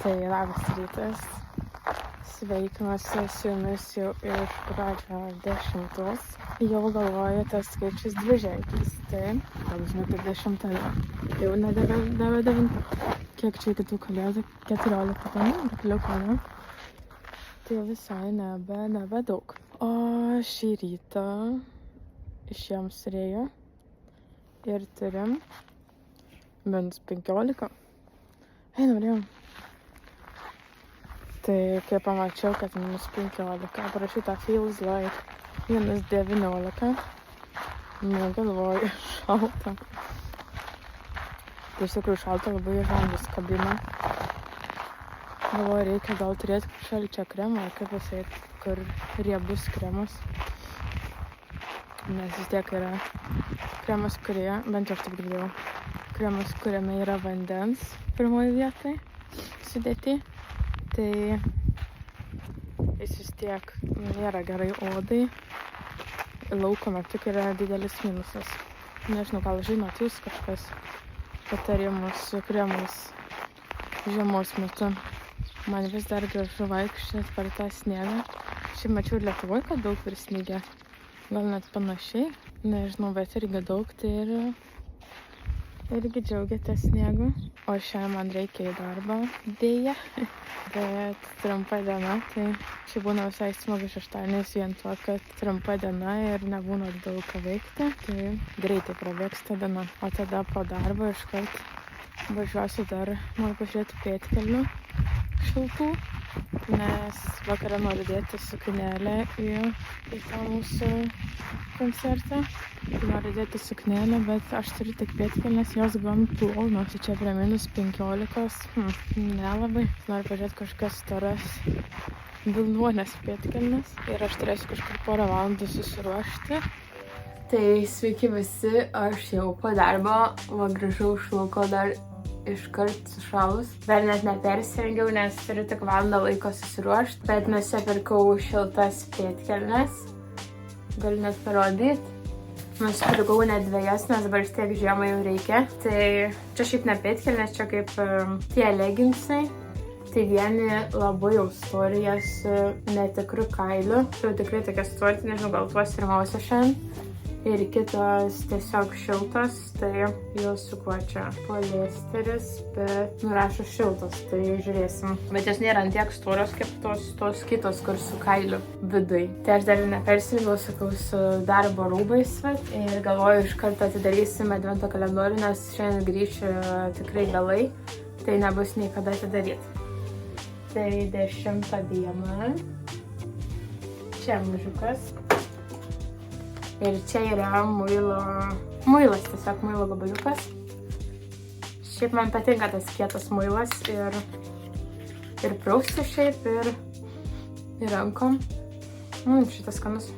Tai labas rytas. Sveikinuosi su jumis jau iš gruodžio 10. Jau galvoju, tas skaičius dviženklis. Tai, toks būtų 10 diena. Jau nebe 9. Kiek čia kitų kalėdų? 14 dienų, ar liko, ne? Tai visai nebe daug. O šį rytą išėjom su Rėju ir turim -15. Norėjom. Tai kai pamačiau, kad -15, parašyta feels like -19, negalvoju, šalta. Tai iš tikrųjų šalta, labai žandus kabina. Galvoju, reikia gal turėti šalčio kremą, ar kaip pasakyti, kur riebus kremas. Nes vis tiek yra kremas, kurie, bent jau aš taip girdėjau, kremas, kuriame yra vandens pirmoji vietai sudėti. Tai jis vis tiek nėra gerai odai. Lauko metu yra didelis minusas. Nežinau, gal žinot jūs kažkas patarimus su kremais žiemos metu. Man vis dar gražu vaikščioti per tą sniegą. Šiaip mačiau ir Lietuvoje, kad daug prisnygė. Gal net panašiai. Nežinau, bet irgi daug, tai irgi džiaugiatės sniegu. O šiandien man reikia į darbą, dėja. Bet trumpa diena, tai čia būna visai smagu šeštadieniais vien to, kad trumpa diena ir nebūna daug ką veikti. Tai greitai prabėgs ta diena. O tada po darbo iškart važiuosiu dar, noriu pažiūrėti pėdkelnių šiltų, nes vakarą noriu dėti suknelę į tą mūsų koncertą. Noriu dėti suknelę, bet aš turiu tik pėdkelnes, jos gan plonos. Čia prie -15, nelabai. Noriu pažiūrėti kažkas storas vilnonės pėdkelnes ir aš turėsiu kažkur porą valandų susiruošti. Tai sveiki visi, aš jau po darbo, grįžau iš lauko dar iškart sušalus. Dar net nepersirengiau, nes turiu tik valandą laiko susiruošti, bet nusipirkau šiltas pėdkelnes. Galiu net parodyti. Nusipirkau net 2, nes dabar tiek žiemą jau reikia. Tai čia šiaip ne pėdkelnės, čia kaip tie leginsai. Tai vieni labai jau storija su netikru kailiu. Tai jau tikrai tokia storija, nežinau, gal tuos ir mausiu šiandien. Ir kitos tiesiog šiltos, tai jau su kuo čia poliesteris, bet nurašo šiltos, tai žiūrėsim. Bet jos nėra ant tiek storos kaip tos kitos, kur su kailiu vidui. Tai aš dar nepersirengiau, sakau, su darbo rūbais, ir galvoju, iš karto atidarysim advento kalendorių, nes šiandien grįšiu tikrai vėlai, tai nebus nei kada atidaryti. Tai 10 diena. Čia mažiukas. Ir čia yra muilas, tiesiog muilo gabaliukas. Šiaip man patinka tas kietas muilas ir prausti šiaip ir rankom. Šitas skanus.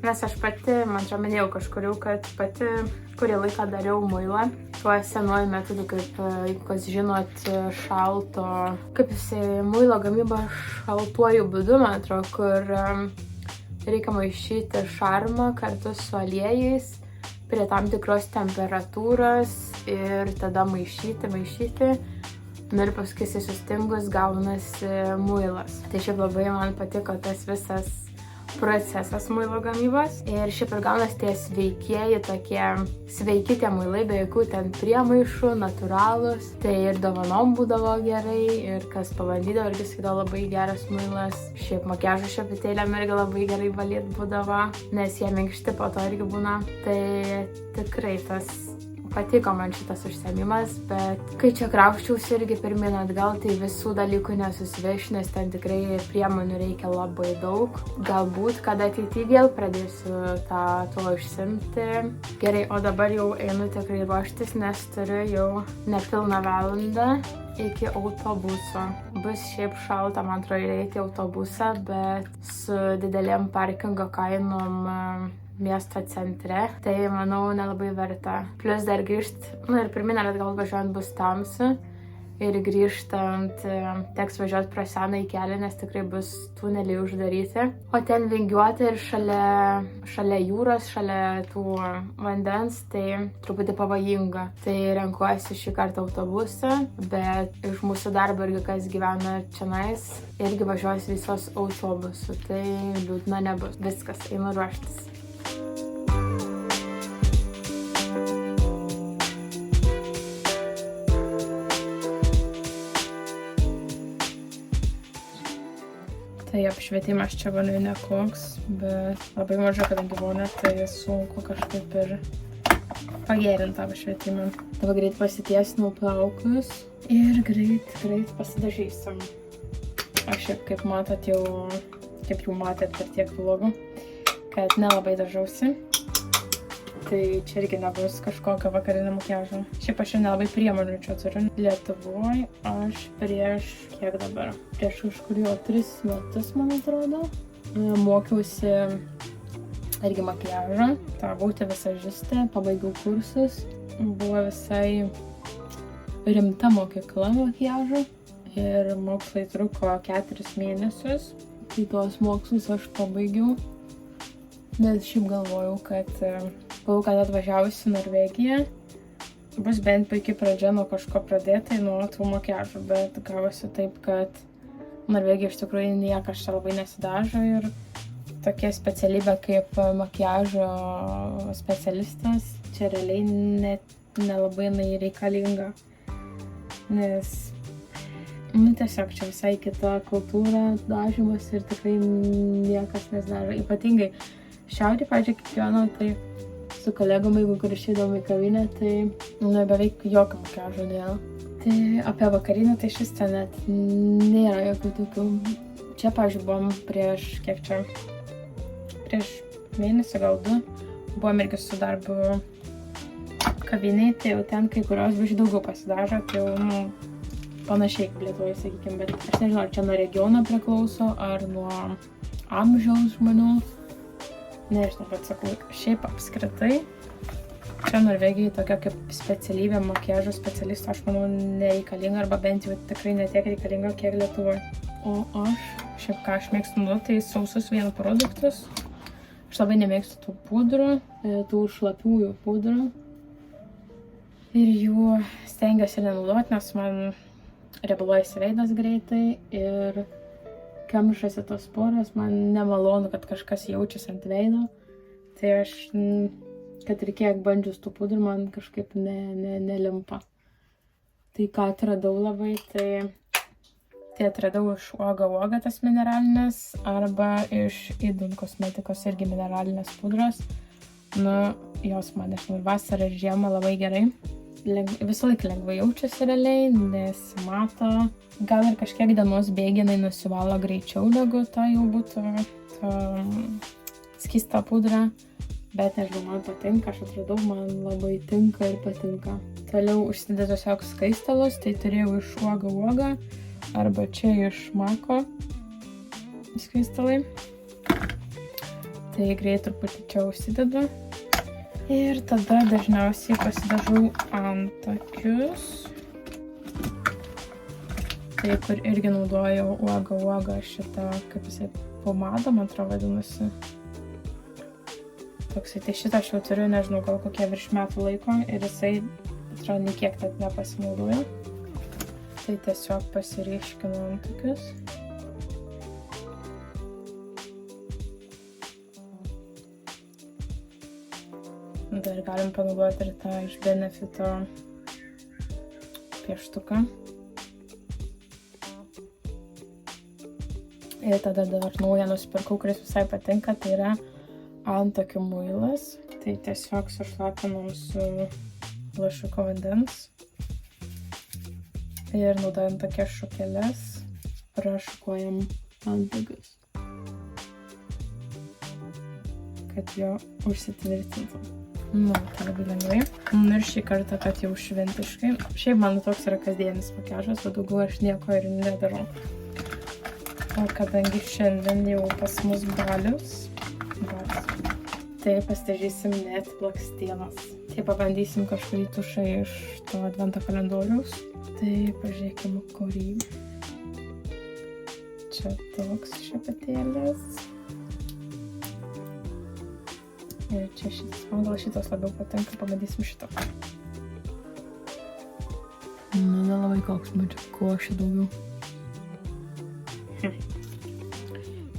Nes aš pati, man čia minėjau kažkuriu, kad pati kurį laiką dariau muilą. Tuo senuoju metodu, kaip, jeigu kas žinot, šalto, kaip jisai muilo gamyba šaltuoju būdu, man atrodo, kur reikia maišyti šarmą kartu su aliejais prie tam tikros temperatūros ir tada maišyti. Ir paskui sustingus gaunasi muilas. Tai šiaip labai man patiko tas visas procesas muilo gamybos. Ir šiaip ir gaunasi tie sveikieji, tokie sveiki tie muilai, be jokių ten priemaišų, natūralūs. Tai ir dovanom būdavo gerai, ir kas pabandydavo, irgi sakydavo labai geras muilas. Šiaip makiažo šepetėlėm irgi labai gerai valyt būdavo, nes jie minkšti po to irgi būna. Tai tikrai tas patiko man šitas užsiėmimas, bet kai čia krauščiausi irgi pirmin atgal, tai visų dalykų nesusiveš, nes ten tikrai priemonių reikia labai daug. Galbūt, kada ateityje vėl pradėsiu tuo užsiimti. Gerai, o dabar jau einu tikrai ruoštis, nes turiu jau nepilną valandą iki autobuso. Bus šiaip šalta, man atrodo, eiti į autobusą, bet su didelėm parkingo kainom miesto centre, tai manau nelabai verta. Plius dar grįžti, ir pirmin ar atgal važiuojant bus tamsu, Ir grįžtant teks važiuoti pro senąjį kelią, nes tikrai bus tuneliai uždaryti. O ten vingiuoti ir šalia jūros, šalia tų vandens, tai truputį pavojinga. Tai renkuosi šį kartą autobusą, bet iš mūsų darbo irgi kas gyvena čionais, irgi važiuos visos autobusu. Tai liūdna nebus. Viskas, einu ruoštis. Tai apšvietimas čia gana nekoks, bet labai mažai, kadangi vonė, tai sunku kažkaip ir pagerinti tą apšvietimą. Dabar greit pasitiesinau plaukus ir greit pasidažysim. Aš kaip matot kaip jau matėt per tiek vlogų, kad nelabai dažausi. Tai čia irgi nebus kažkokio vakarinio makiažo. Šiaip aš jau nelabai priemonių čia turiu. Lietuvoj aš prieš, kiek dabar? Prieš kažkur jau 3 metus, man atrodo, mokiausi irgi makiažą. Ta būti visažistė, pabaigiau kursus. Buvo visai rimta mokykla makiažo ir mokslai truko 4 mėnesius. Tai tuos mokslus aš pabaigiau, nes šiaip galvojau, kad atvažiavusi į Norvegiją bus bent puikiai pradžia nuo kažko pradėti, nuo tų makiažų, bet gavosi taip, kad Norvegija iš tikrųjų niekas čia labai nesidažo ir tokia specialybė kaip makiažo specialistas čia realiai net nelabai reikalinga, nes tiesiog čia visai kita kultūra, dažymas ir tikrai niekas nesidažo. Ypatingai šiaurį, pavyzdžiui, kiekvieno, tai su kolegom, jeigu kur išeidavom į kavinę, tai beveik jokio makiažo nėra. Tai apie vakarinę, tai šis ten net nėra jokių tokių. Čia, pavyzdžiui, buvom prieš mėnesį, gal 2, buvom irgi su darbu kaviniai, tai jau ten kai kurios biškai daugiau pasidažo, tai jau, panašiai kaip Lietuvoje, sakykime, bet aš nežinau, ar čia nuo regiono priklauso, ar nuo amžiaus žmonių. Nežinau, bet sakau, šiaip apskritai, čia Norvegijai tokia kaip specialybė makiažo specialisto, aš manau, nereikalinga, arba bent jau tikrai netiek reikalinga, kiek Lietuvoje. O šiaip ką aš mėgstu naudoti, tai sausus vien produktus. Aš labai nemėgstu tų pudrų, tų šlapiųjų pudrų. Ir jų stengiuosi nenaudoti, nes man riebaluojasi veidas greitai ir kemšasi tos poros, man nemalonu, kad kažkas jaučiasi ant veido. Tai aš, kad ir kiek bandžius tų pudrų, man kažkaip nelimpa. Tai ką atradau labai, tai atradau iš uoga tas mineralinės, arba iš Idun kosmetikos irgi mineralinės pudros. Jos man, nežinau, ir vasarą ir žiemą labai gerai. Visą laiką lengvai jaučiasi realiai, nesimato. Gal ir kažkiek dienos bėginai nusivalo greičiau, negu ta jau būtų skysta pudra. Bet nežinau, man patinka, aš atradau, man labai tinka ir patinka. Toliau užsidedu tiesiog skaistalus, tai turėjau iš uoga, arba čia iš Mako skaistalai. Tai greit truputį čia užsidedu. Ir tada dažniausiai pasidažau antakius. Tai kur irgi naudojau uoga šitą, kaip jisai, pomada, man atrodo, vadinasi. Toksai, tai šitą aš jau turiu, nežinau, gal kokie virš metų laiko ir jisai, atrodo, niekiek net nepasinaudoju. Tai tiesiog pasiryškinu antakius. Dar galim panaudoti ir tą iš Benefito pieštuką. Ir tada dar naują nusipirkau, kuris visai patinka, tai yra antakių muilas. Tai tiesiog sušlapinam su lašiuko vandens. Ir naudojant tokias šukeles, prašukuojam antakius, kad jo užsitvirtintų. Tai labai lengvai. Ir šį kartą, kad jau šventiškai. Šiaip man toks yra kasdienis makiažas, o daugiau aš nieko ir nedarau. O kadangi šiandien jau pas mus balius, Tai pasidažysim net blakstienas. Tai pabandysim kažkurį tušą iš to advento kalendoriaus. Tai pažiūrėkime, kurį. Čia toks šepetėlis. Ir čia šitas. Man gal šitas labiau patinka, pabandysim šitą. Nelabai koks mačiau, kuo aš daugiau.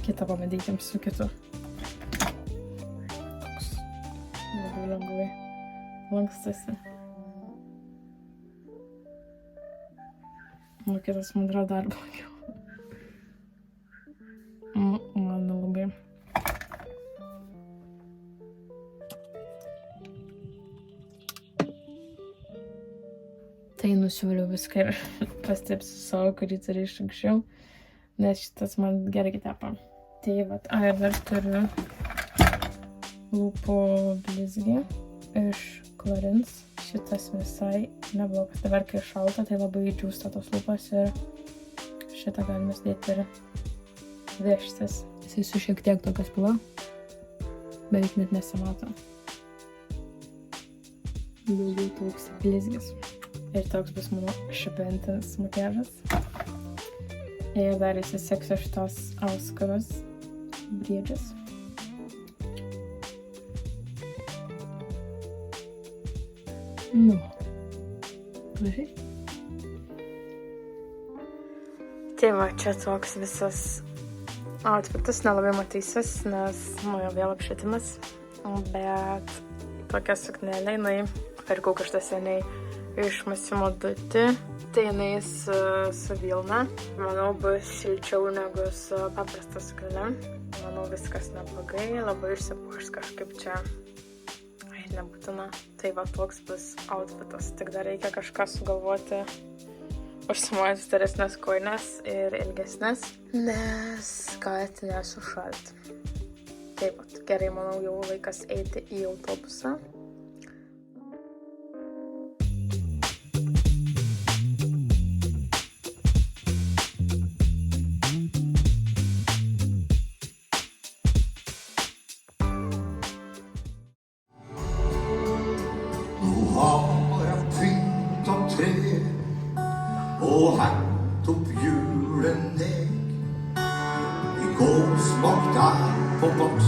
Kitą pabandykim su kitu. Toks labai lengvai lankstasi. O kitas man yra dar blogiau. Man nelabai. Tai nusiūliau viską ir pastepsiu savo, kurį turiu iš anksčiau, nes šitas man gerai tepa. Tai vat, ir dar turiu lūpų blizgį iš Clarins. Šitas visai neblogas. Dabar, kai šalta, tai labai džiūsta tos lūpas ir šitą galime sudėti ir vežtis. Jisai su šiek tiek tokia spalva, beveik net nesimato. Daugiau toks blizgis. Ir toks bus mano šventinis makiažas. Ir dar įsiseksiu šitos auskaros briedžius. Nu, gražiai. Tai va, čia toks visas outfitas, nelabai matysis, nes mano vėl apšvietimas. Bet tokia suknelė, jinai pirkau kažką seniai iš Massimo Dutti. Tai jinai su vilna. Manau, bus šilčiau negu su paprasta suknele. Manau, viskas neblogai, labai išsipuoš kažkaip čia. Ai, nebūtina. Tai va, toks bus outfitas. Tik dar reikia kažką sugalvoti. Užsimojant staresnės kojines ir ilgesnės, nes kad nesušalti. Taip pat, gerai, manau, jau laikas eiti į autobusą. Og hengt opp julen ned. I går smakte jeg på boks,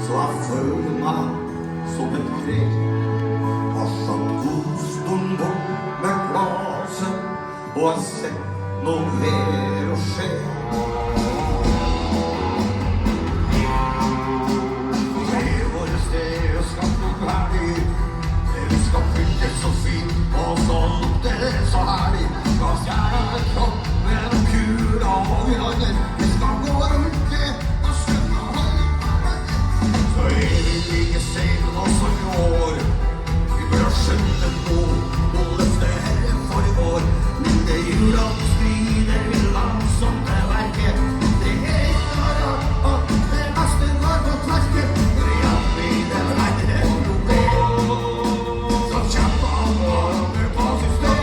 så jeg føler meg som et tre. Har satt god stund bort med glaset, og jeg ser noe mer å skje. Det våre steder skal bli ferdig, det skal bygges så fint, og sånn det er så herlig. Skal skjære kropp med en kula og grader. Vi skal gå rundt det og skjønne holde. Så vi like sen også i år. Vi bør skjønne på og løfte herre for i år. Men det jula skrider vi langsomt til verket. Det bare at det meste går på tverket. For i alt vi det verden er problem. Så kjempe av på system.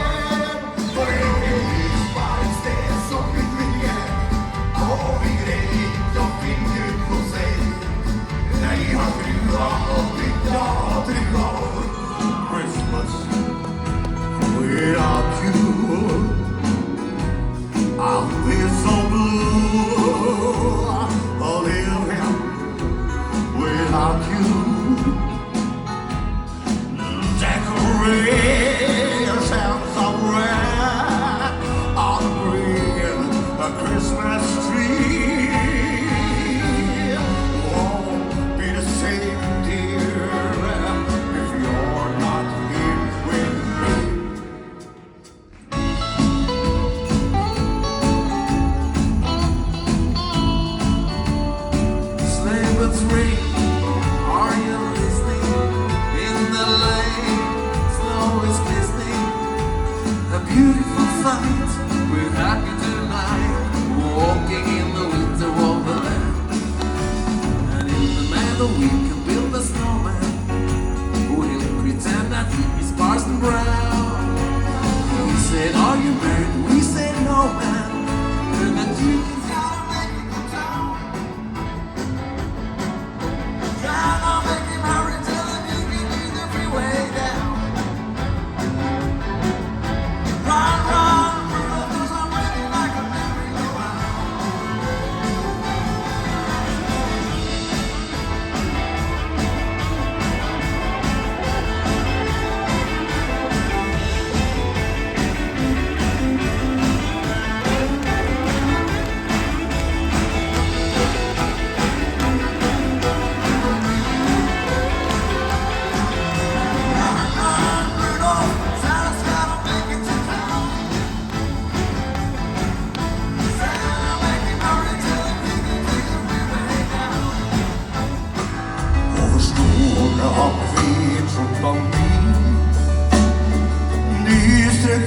Christmas without you, I'll be so blue. I'll live here without you. Decorations of red on the green, a Christmas tree. Won't be the same, dear, if you're not here with me. Sleigh bells ring, are you listening? In the lane, snow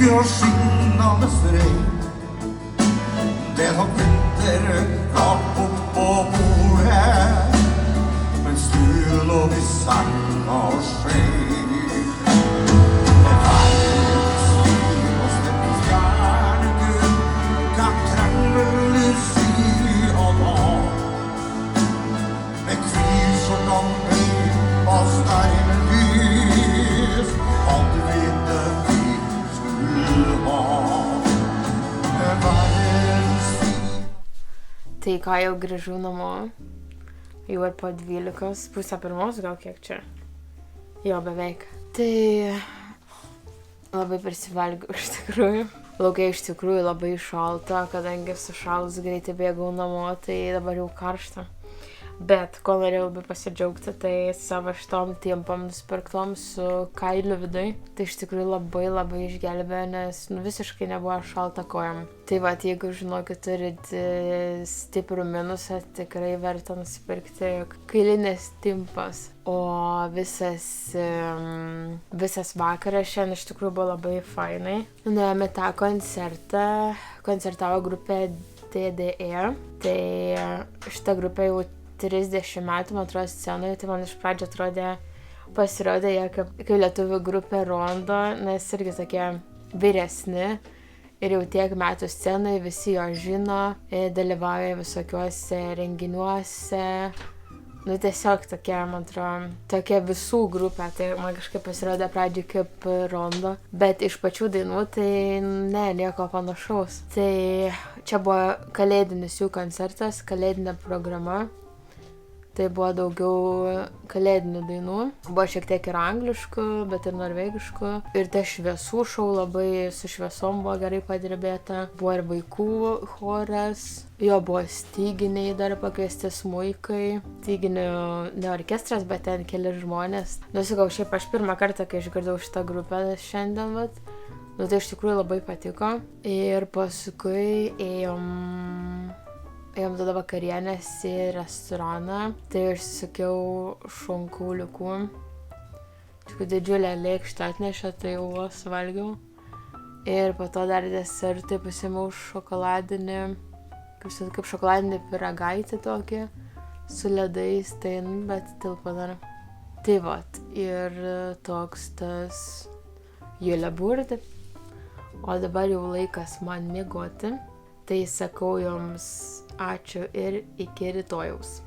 gör skinnande sträng. Det har Petter rakt upp på bordet, men stul och vi sang av skäl. Det varje stil och släppens järnegud kan tremble i sy och dag. Med kvis och domby och steinen lys, om du vet att vi skulle ha. Det varje stil. Tai ką jau grįžau namo, jau ir po 12, pusę pirmos, gal kiek čia. Jo, beveik. Tai labai prisivalgiau iš tikrųjų. Laukai iš tikrųjų labai šalta, kadangi sušalus greitai bėgau namo, tai dabar jau karšta. Bet ko norėjau labai pasidžiaugti, tai savo šitom tiempom nusipirktom su kailiu viduj. Tai iš tikrųjų labai išgelbėjo, nes visiškai nebuvo šalta kojom. Tai va, jeigu žinokit, turit stiprų minusą, tikrai verta nusipirkti kailinės timpas. O visas vakaras šiandien iš tikrųjų buvo labai fainai. Nuėjome tą koncertą, koncertavo grupė DDE. Tai šita grupė jau 30 metų, man atrodo, scenoje, tai man iš pradžio pasirodė jie kaip lietuvių grupė Rondo, nes irgi tokie vyresni ir jau tiek metų scenoje, visi jo žino, dalyvauja visokiuose renginiuose. Nu, tiesiog tokia, man atrodo, tokia visų grupė, tai man kažkaip pasirodė pradžiai kaip Rondo, bet iš pačių dainų tai ne, nieko panašaus. Tai čia buvo kalėdinis jų koncertas, kalėdinė programa. Tai buvo daugiau kalėdinių dainų. Buvo šiek tiek ir angliškų, bet ir norvegiškų. Ir ta šviesų šou labai su šviesom buvo gerai padirbėta. Buvo ir vaikų choras. Jo buvo styginiai dar pakviesti smuikai. Styginių ne orkestras, bet ten keli žmonės. Nusikau, šiaip aš pirmą kartą, kai išgirdau šitą grupę šiandien, vat. Nu tai iš tikrųjų labai patiko. Ir paskui ėjom tada vakarienės į restoraną, tai užsisakiau šonkauliukų. Tik didžiulę lėkštę atnešė, tai jau vos valgiau. Ir po to dar desertui pasiėmiau šokoladinį, kaip šokoladinį pyragaitį tokį, su ledais, tai bet tilpo dar. Tai vat, ir toks tas juleburdė. O dabar jau laikas man miegoti. Tai sakau jums ačiū ir iki rytojaus.